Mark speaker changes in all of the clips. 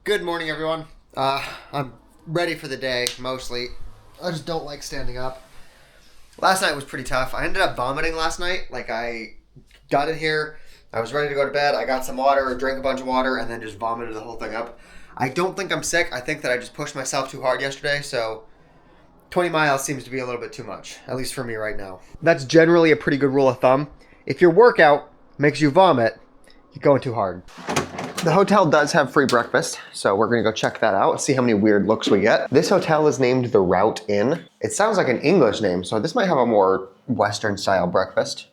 Speaker 1: Good morning, everyone. I'm ready for the day, mostly. I just don't like standing up. Last night was pretty tough. I ended up vomiting last night. I got in here, I was ready to go to bed, I got some water, drank a bunch of water, and then just vomited the whole thing up. I don't think I'm sick. I think that I just pushed myself too hard yesterday, so 20 miles seems to be a little bit too much, at least for me right now. That's generally a pretty good rule of thumb. If your workout makes you vomit, you're going too hard. The hotel does have free breakfast, so we're gonna go check that out, see how many weird looks we get. This hotel is named the Route Inn. It sounds like an English name, so this might have a more Western style breakfast.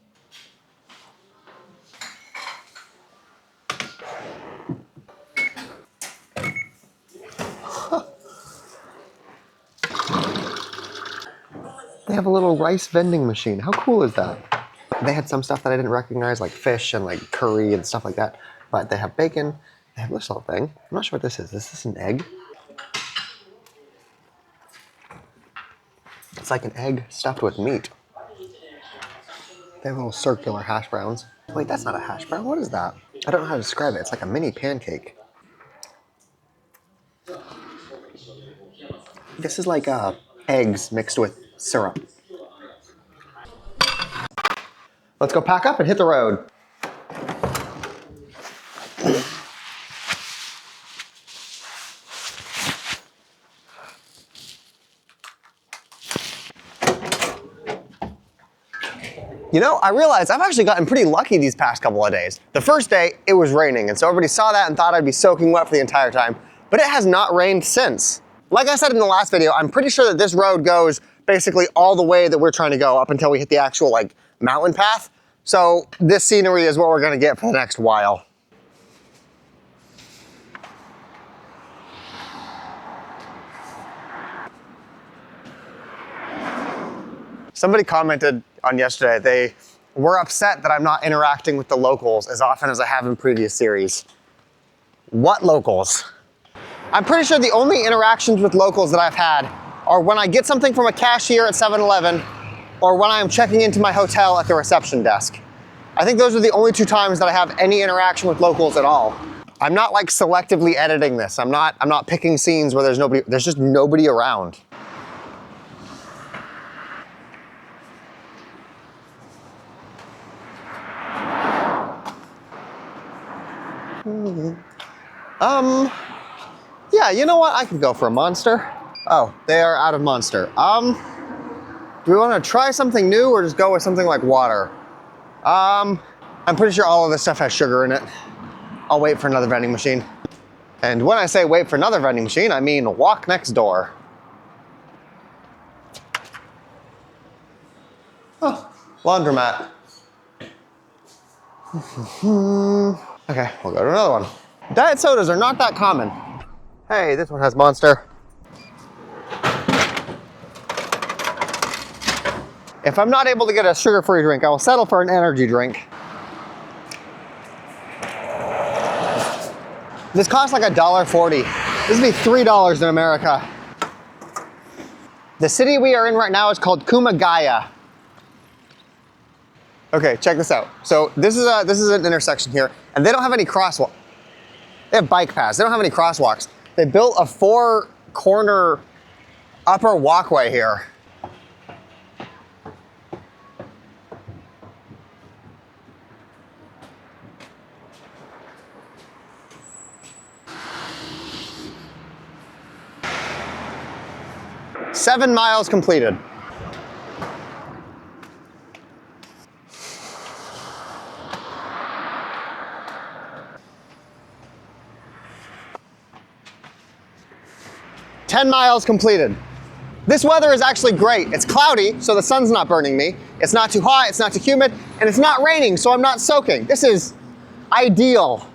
Speaker 1: They have a little rice vending machine. How cool is that? They had some stuff that I didn't recognize, like fish and like curry and stuff like that. But they have bacon. They have this little thing. I'm not sure what this is. Is this an egg? It's like an egg stuffed with meat. They have little circular hash browns. Wait, that's not a hash brown. What is that? I don't know how to describe it. It's like a mini pancake. This is like eggs mixed with syrup. Let's go pack up and hit the road. You know, I realized I've actually gotten pretty lucky these past couple of days. The first day, it was raining, and so everybody saw that and thought I'd be soaking wet for the entire time, but it has not rained since. Like I said in the last video, I'm pretty sure that this road goes basically all the way that we're trying to go up until we hit the actual mountain path. So this scenery is what we're gonna get for the next while. Somebody commented on yesterday, they were upset that I'm not interacting with the locals as often as I have in previous series. What locals? I'm pretty sure the only interactions with locals that I've had are when I get something from a cashier at 7-Eleven or when I'm checking into my hotel at the reception desk. I think those are the only two times that I have any interaction with locals at all. I'm not selectively editing this. I'm not picking scenes where there's just nobody around. Yeah, you know what? I could go for a Monster. Oh, they are out of Monster. Do we want to try something new or just go with something like water? I'm pretty sure all of this stuff has sugar in it. I'll wait for another vending machine. And when I say wait for another vending machine, I mean walk next door. Oh, laundromat. Okay, we'll go to another one. Diet sodas are not that common. Hey, this one has Monster. If I'm not able to get a sugar-free drink, I will settle for an energy drink. This costs like $1.40. This would be $3 in America. The city we are in right now is called Kumagaya. Okay, check this out. So this is an intersection here, and they don't have any crosswalks. They have bike paths. They don't have any crosswalks. They built a 4-corner upper walkway here. Seven miles completed. Ten miles completed. This weather is actually great. It's cloudy, so the sun's not burning me. It's not too hot, it's not too humid, and it's not raining, so I'm not soaking. This is ideal.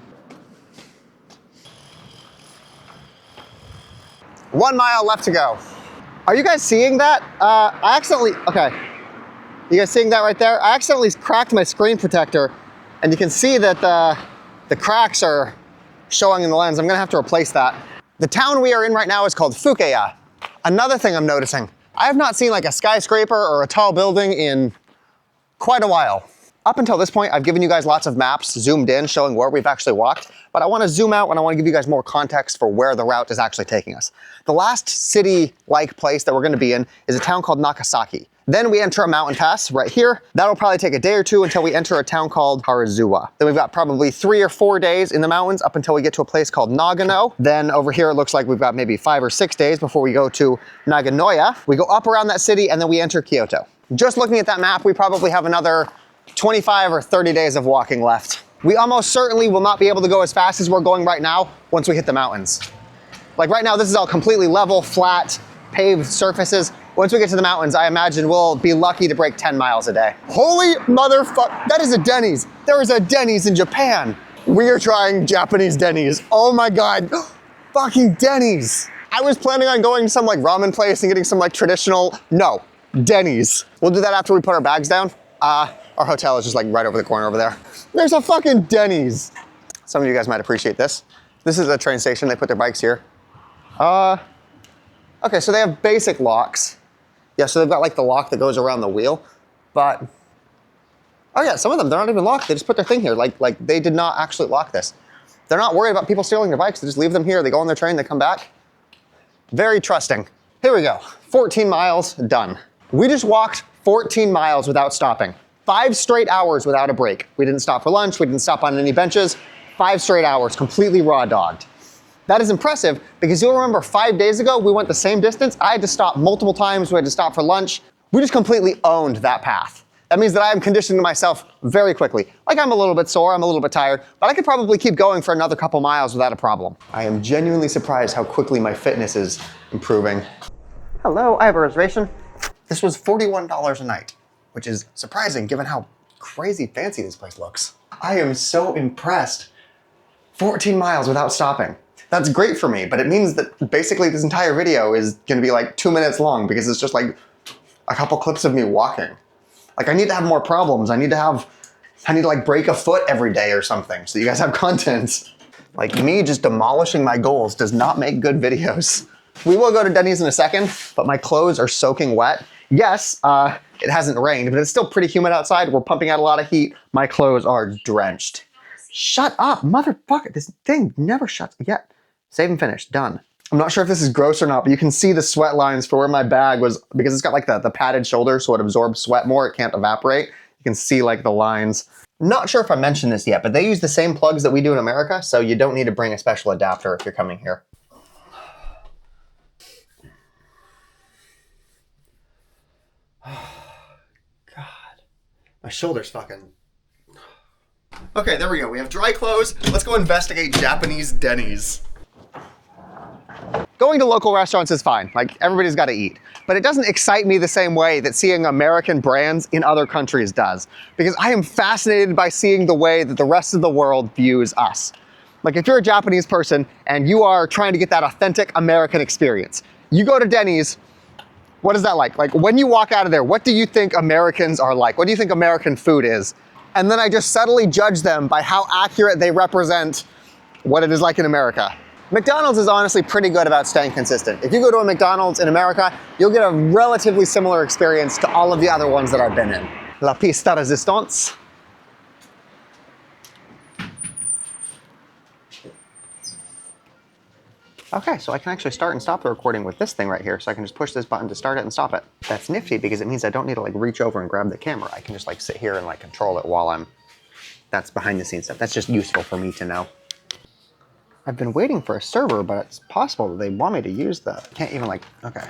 Speaker 1: 1 mile left to go. Are you guys seeing that? Okay. You guys seeing that right there? I accidentally cracked my screen protector, and you can see that the cracks are showing in the lens. I'm gonna have to replace that. The town we are in right now is called Fukuya. Another thing I'm noticing, I have not seen a skyscraper or a tall building in quite a while.
Speaker 2: Up until this point, I've given you guys lots of maps zoomed in showing where we've actually walked, but I want to zoom out and I want to give you guys more context for where the route is actually taking us. The last city-like place that we're going to be in is a town called Nakasaki. Then we enter a mountain pass right here. That'll probably take a day or two until we enter a town called Harazuwa. Then we've got probably 3 or 4 days in the mountains up until we get to a place called Nagano. Then over here, it looks like we've got maybe 5 or 6 days before we go to Nagoya. We go up around that city and then we enter Kyoto. Just looking at that map, we probably have another 25 or 30 days of walking left. We almost certainly will not be able to go as fast as we're going right now once we hit the mountains. Like right now, this is all completely level, flat, paved surfaces. Once we get to the mountains, I imagine we'll be lucky to break 10 miles a day. Holy motherfuck, that is a Denny's. There is a Denny's in Japan. We are trying Japanese Dennys. Oh my God, fucking Denny's. I was planning on going to some like ramen place and getting some like traditional, no, Denny's. We'll do that after we put our bags down. Our hotel is just like right over the corner over there. There's a fucking Denny's. Some of you guys might appreciate this. This is a train station. They put their bikes here. Okay, so they have basic locks. Yeah, so they've got like the lock that goes around the wheel, but, oh yeah, some of them, they're not even locked. They just put their thing here. Like they did not actually lock this. They're not worried about people stealing their bikes. They just leave them here. They go on their train, they come back. Very trusting. Here we go, 14 miles, done. We just walked 14 miles without stopping. 5 straight hours without a break. We didn't stop for lunch, we didn't stop on any benches. 5 straight hours, completely raw dogged. That is impressive because you'll remember 5 days ago, we went the same distance. I had to stop multiple times, we had to stop for lunch. We just completely owned that path. That means that I am conditioning myself very quickly. Like I'm a little bit sore, I'm a little bit tired, but I could probably keep going for another couple miles without a problem. I am genuinely surprised how quickly my fitness is improving. Hello, I have a reservation. This was $41 a night, which is surprising given how crazy fancy this place looks. I am so impressed. 14 miles without stopping. That's great for me, but it means that basically this entire video is gonna be like 2 minutes long because it's just like a couple clips of me walking. Like I need to have more problems. I need to like break a foot every day or something so you guys have content. Like me just demolishing my goals does not make good videos. We will go to Denny's in a second, but my clothes are soaking wet. Yes, it hasn't rained, but it's still pretty humid outside. We're pumping out a lot of heat. My clothes are drenched. Shut up, motherfucker. This thing never shuts yet. Save and finish, done. I'm not sure if this is gross or not, but you can see the sweat lines for where my bag was, because it's got like the padded shoulder, so it absorbs sweat more, it can't evaporate. You can see like the lines. Not sure if I mentioned this yet, but they use the same plugs that we do in America, so you don't need to bring a special adapter if you're coming here. God, my shoulder's fucking... Okay, there we go. We have dry clothes. Let's go investigate Japanese Dennys. Going to local restaurants is fine. Like, everybody's got to eat. But it doesn't excite me the same way that seeing American brands in other countries does. Because I am fascinated by seeing the way that the rest of the world views us. Like, if you're a Japanese person and you are trying to get that authentic American experience, you go to Denny's, what is that like? Like, when you walk out of there, what do you think Americans are like? What do you think American food is? And then I just subtly judge them by how accurate they represent what it is like in America. McDonald's is honestly pretty good about staying consistent. If you go to a McDonald's in America, you'll get a relatively similar experience to all of the other ones that I've been in. La pista resistance. Okay, so I can actually start and stop the recording with this thing right here, so I can just push this button to start it and stop it. That's nifty because it means I don't need to like reach over and grab the camera. I can just like sit here and like control it while I'm... That's behind the scenes stuff. That's just useful for me to know. I've been waiting for a server, but it's possible that they want me to use the... Can't even like... Okay.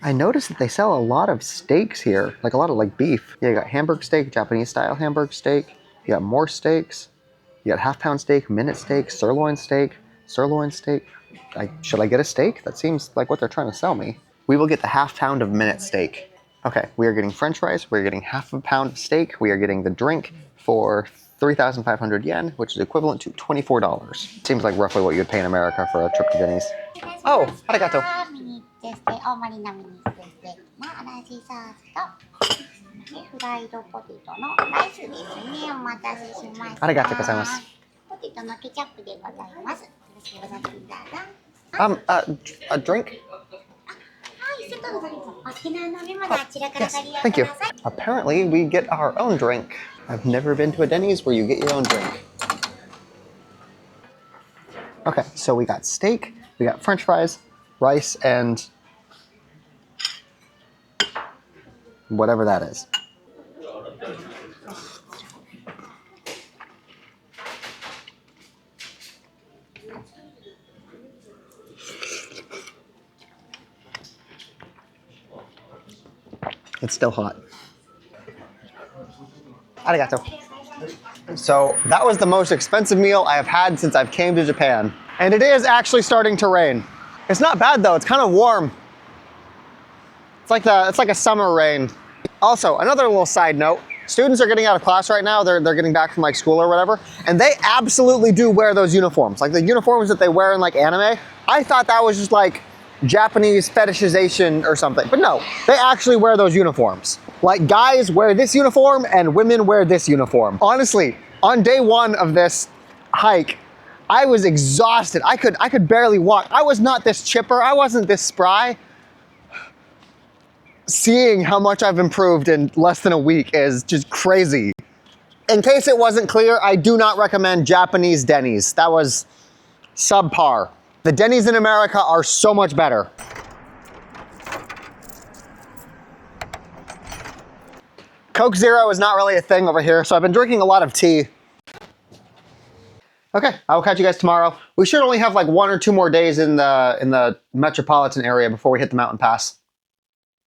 Speaker 2: I noticed that they sell a lot of steaks here, like a lot of like beef. Yeah, you got Hamburg steak, Japanese style Hamburg steak. You got more steaks. You got half-pound steak, minute steak, sirloin steak, sirloin steak. Should I get a steak? That seems like what they're trying to sell me. We will get the half-pound of minute steak. Okay, we are getting French fries. We're getting half a pound of steak. We are getting the drink for 3,500 yen, which is equivalent to $24. Seems like roughly what you'd pay in America for a trip to Denny's. Oh, arigato. Arigato gozaimasu. A drink? Yes, thank you. Apparently, we get our own drink. I've never been to a Denny's where you get your own drink. Okay, so we got steak, we got French fries, rice, and whatever that is. It's still hot. Arigato. So that was the most expensive meal I have had since I've came to Japan. And it is actually starting to rain. It's not bad though, it's kind of warm. It's like a summer rain. Also, another little side note, students are getting out of class right now, they're getting back from like school or whatever, and they absolutely do wear those uniforms. Like the uniforms that they wear in like anime. I thought that was just like Japanese fetishization or something, but no, they actually wear those uniforms. Like guys wear this uniform and women wear this uniform. Honestly, on day one of this hike, I was exhausted. I could barely walk. I was not this chipper. I wasn't this spry. Seeing how much I've improved in less than a week is just crazy. In case it wasn't clear, I do not recommend Japanese Dennys. That was subpar. The Dennys in America are so much better. Coke Zero is not really a thing over here, so I've been drinking a lot of tea. Okay, I will catch you guys tomorrow. We should only have like 1 or 2 more days in the metropolitan area before we hit the mountain pass.